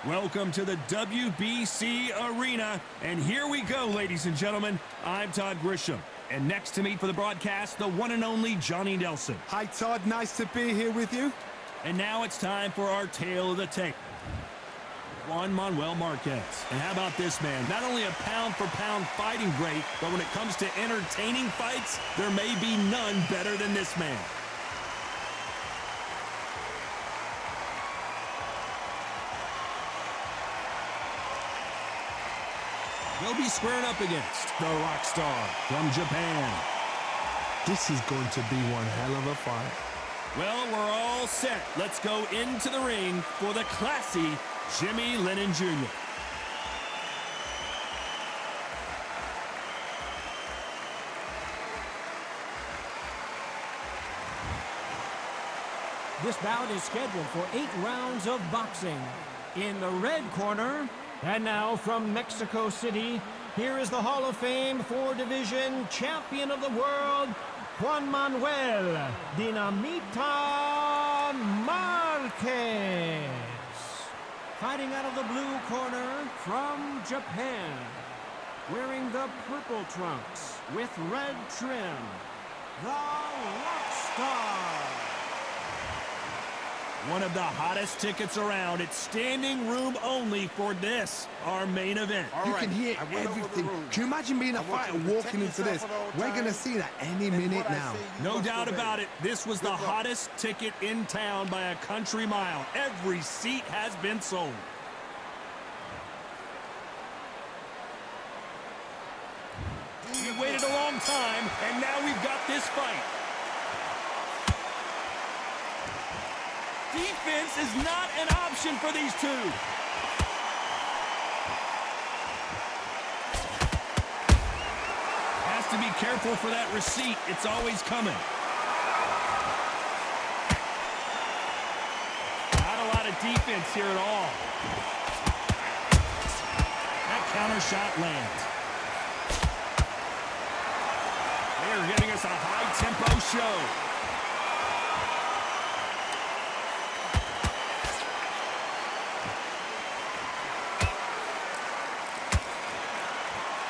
Welcome to the WBC Arena, and here we go, ladies and gentlemen. I'm Todd Grisham, and next to me for the broadcast, the one and only Johnny Nelson. Hi, Todd. Nice to be here with you. And now it's time for our tale of the tape. Juan Manuel Marquez. And how about this man? Not only a pound-for-pound fighting great, but when it comes to entertaining fights, there may be none better than this man. He'll be squaring up against the rock star from Japan. This is going to be one hell of a fight. Well, we're all set. Let's go into the ring for the classy Jimmy Lennon Jr. This bout is scheduled for 8 rounds of boxing. In the red corner, and now from Mexico City, here is the Hall of Fame 4-division champion of the world, Juan Manuel Dinamita Marquez. Fighting out of the blue corner from Japan, wearing the purple trunks with red trim, the Rockstar. One of the hottest tickets around. It's standing room only for this, our main event. You can hear everything. Can you imagine being a fighter walking into this? We're going to see that any minute now. No doubt about it. This was the hottest ticket in town by a country mile. Every seat has been sold. We waited a long time, and now we've got this fight. Defense is not an option for these two. Has to be careful for that receipt. It's always coming. Not a lot of defense here at all. That counter shot lands. They are giving us a high-tempo show.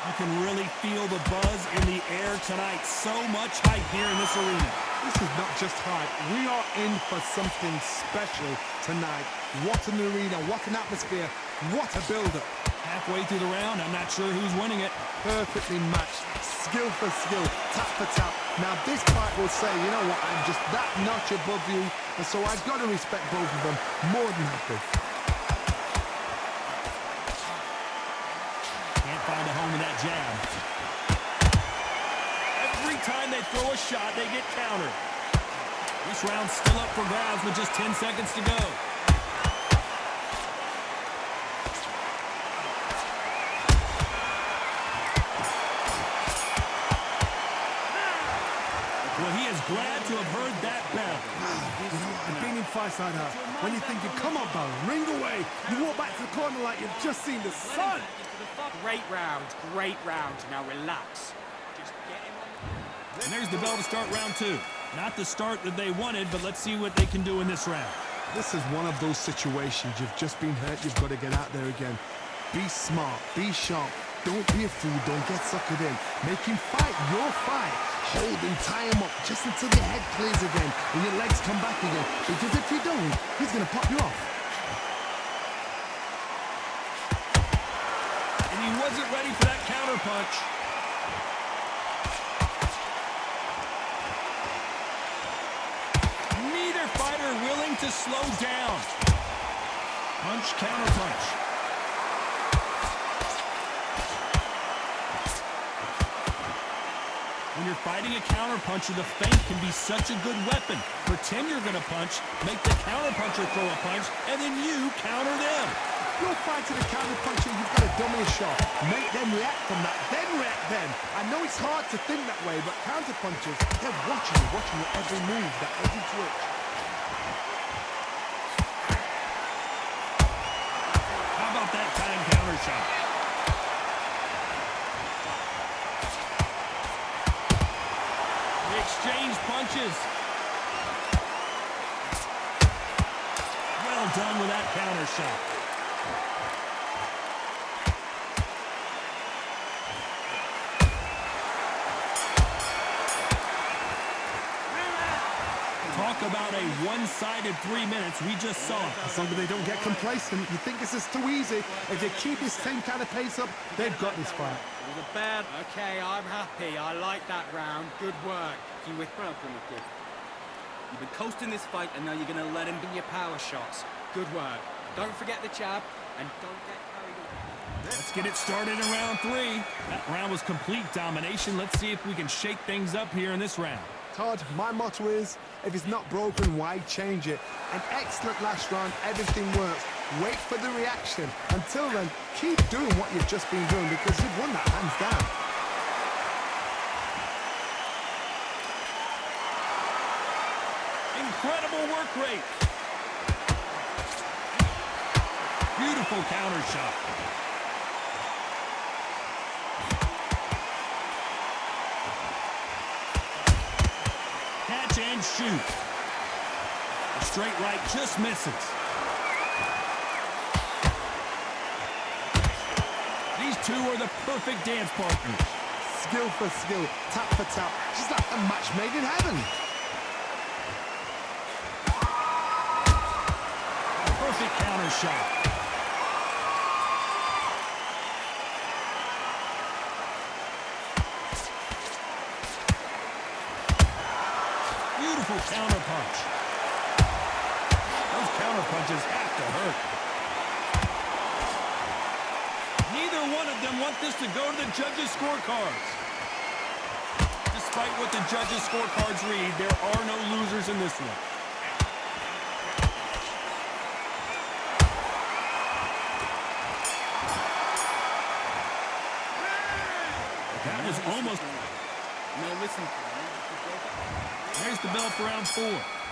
You can really feel the buzz in the air tonight. So much hype here in this arena. This is not just hype. We are in for something special tonight. What an arena, what an atmosphere, what a build-up. Halfway through the round, I'm not sure who's winning it. Perfectly matched, skill for skill, tap for tap. Now this fight will say, you know what, I'm just that notch above you, and so I've got to respect both of them more than happy. Find a home with that jab. Every time they throw a shot, they get countered. This round's still up for grabs with just 10 seconds to go. Well, he is glad to have heard that bell. You know, I've been in fights like that. When you're thinking, come on, Baron, ring away. You walk back to the corner like you've just seen the sun. Great round. Now relax. Just get him on. And there's the bell to start round 2. Not the start that they wanted, but let's see what they can do in this round. This is one of those situations. You've just been hurt. You've got to get out there again. Be smart. Be sharp. Don't be a fool. Don't get suckered in. Make him fight your fight. Hold him, tie him up just until your head clears again and your legs come back again. Because if you don't, he's going to pop you off. He wasn't ready for that counter punch. Neither fighter willing to slow down. Punch, counter punch. When you're fighting a counter puncher, the feint can be such a good weapon. Pretend you're going to punch, make the counter puncher throw a punch, and then you counter them. You're fighting a counter puncher, you've got to dummy a shot. Make them react from that, then react then. I know it's hard to think that way, but counter punchers, they're watching your every move, that every twitch. How about that time counter shot? They exchange punches. Well done with that counter shot. about a one-sided 3 minutes. We just saw it. As long as they don't get complacent, you think this is too easy. If they keep this same kind of pace up, they've got this fight. It was a bad. Okay, I'm happy. I like that round. Good work. You with proud from the kid. You've been coasting this fight, and now you're going to let him In your power shots. Good work. Don't forget the jab, and don't get carried away. Let's get it started in round 3. That round was complete domination. Let's see if we can shake things up here in this round. Todd, my motto is, if it's not broken, why change it? An excellent last round, everything works. Wait for the reaction. Until then, keep doing what you've just been doing because you've won that hands down. Incredible work rate. Beautiful counter shot. Catch and shoot. The straight right just misses. These two are the perfect dance partners. Skill for skill, tap for tap, just like a match made in heaven. Perfect counter shot. Beautiful counter punch. Those counter punches have to hurt. Neither one of them want this to go to the judges' scorecards. Despite what the judges' scorecards read, there are no losers in this one. That was almost... No, listen. There's the bell for round 4.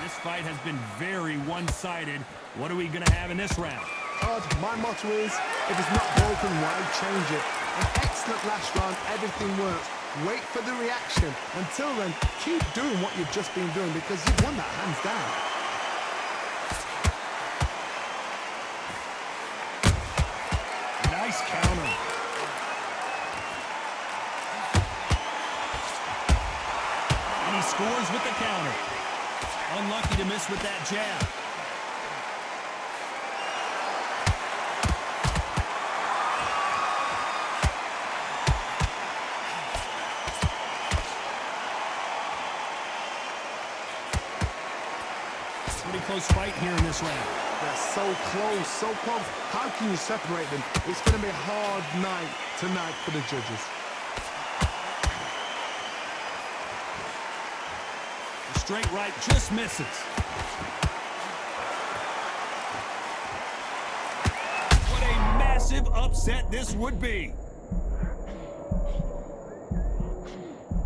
This fight has been very one-sided. What are we going to have in this round? Todd, my motto is, if it's not broken, why change it? An excellent last round, everything works. Wait for the reaction. Until then, keep doing what you've just been doing because you've won that hands down. Nice counter. And he scores with the counter. Unlucky to miss with that jab. Pretty close fight here in this round. They're so close, so close. How can you separate them? It's going to be a hard night tonight for the judges. The straight right just misses. What a massive upset this would be.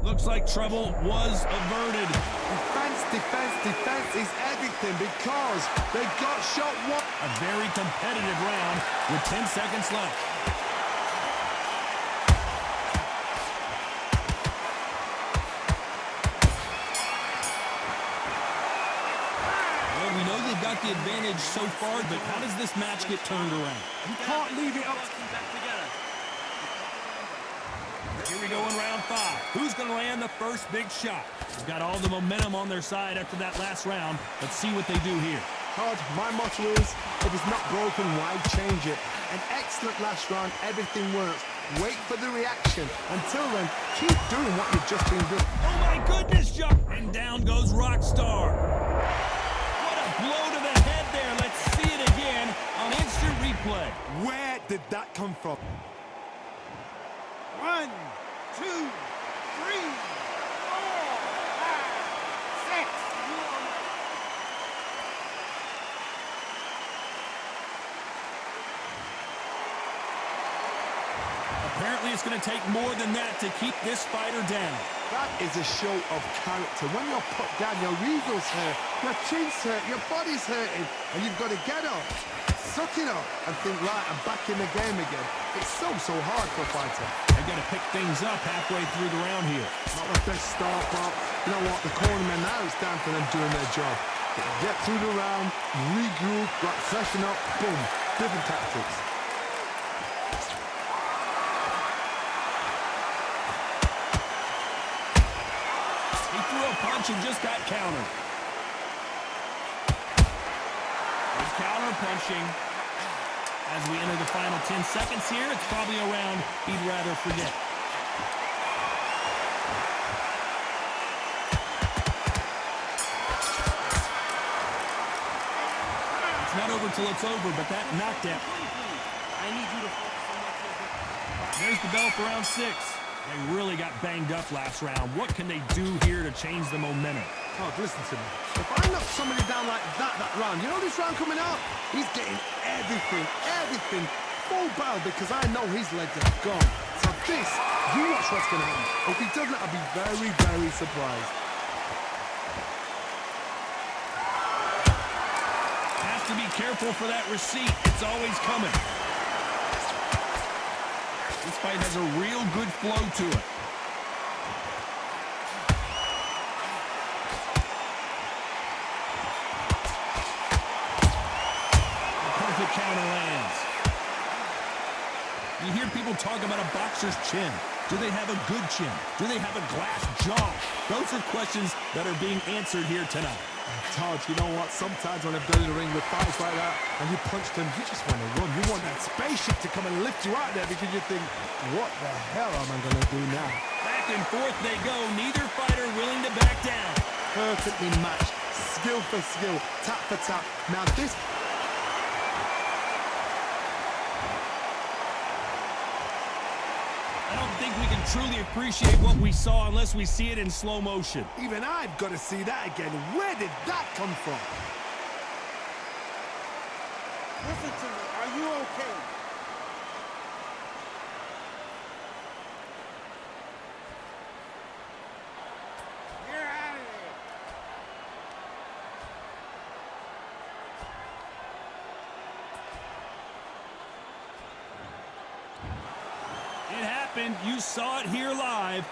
Looks like trouble was averted. Defense, defense, defense is everything because they got shot one. A very competitive round with 10 seconds left. Well, we know they've got the advantage so far, but how does this match get turned around? You can't leave it up. Here we go in round 5. Who's going to land the first big shot? They've got all the momentum on their side after that last round. Let's see what they do here. Todd, my motto is, if it's not broken, why change it? An excellent last round, everything works. Wait for the reaction. Until then, keep doing what you've just been doing. Oh my goodness, Joe! And down goes Rockstar. What a blow to the head there. Let's see it again on instant replay. Where did that come from? 1, 2, 3, 4, 5, 6. Apparently it's going to take more than that to keep this fighter down. That is a show of character. When you're put down, your eagle's hurt, your chin's hurt, your body's hurting, and you've got to get up, suck it up, and think, right, I'm back in the game again. It's so hard for a fighter. They've got to pick things up halfway through the round here. Not the best start, but you know what? The cornermen now, it's down to them doing their job. Get through the round, regroup, like freshen up, boom, different tactics. He threw a punch and just got countered. Counter punching. As we enter the final 10 seconds here, it's probably a round he'd rather forget. It's not over till it's over, but that knockdown. I need you to focus on what you're There's the bell for round 6. They really got banged up last round. What can they do here to change the momentum? Oh, listen to me. If I knock somebody down like that round, you know this round coming out? He's getting everything full barrel because I know his legs are gone. So this, you watch what's going to happen. If he doesn't, I'll be very, very surprised. Has to be careful for that receipt. It's always coming. This fight has a real good flow to it. The perfect counter lands. You hear people talk about a boxer's chin. Do they have a good chin? Do they have a glass jaw? Those are questions that are being answered here tonight. Todd, you know what? Sometimes when I've done in the ring with fights like that and you punch them, you just want to run. You want that spaceship to come and lift you out there because you think, what the hell am I going to do now? Back and forth they go. Neither fighter willing to back down. Perfectly matched. Skill for skill. Tap for tap. Now this... I don't think we can truly appreciate what we saw unless we see it in slow motion. Even I've got to see that again. Where did that come from? Listen to me. Are you okay? You're out of there. It happened. You saw it here live.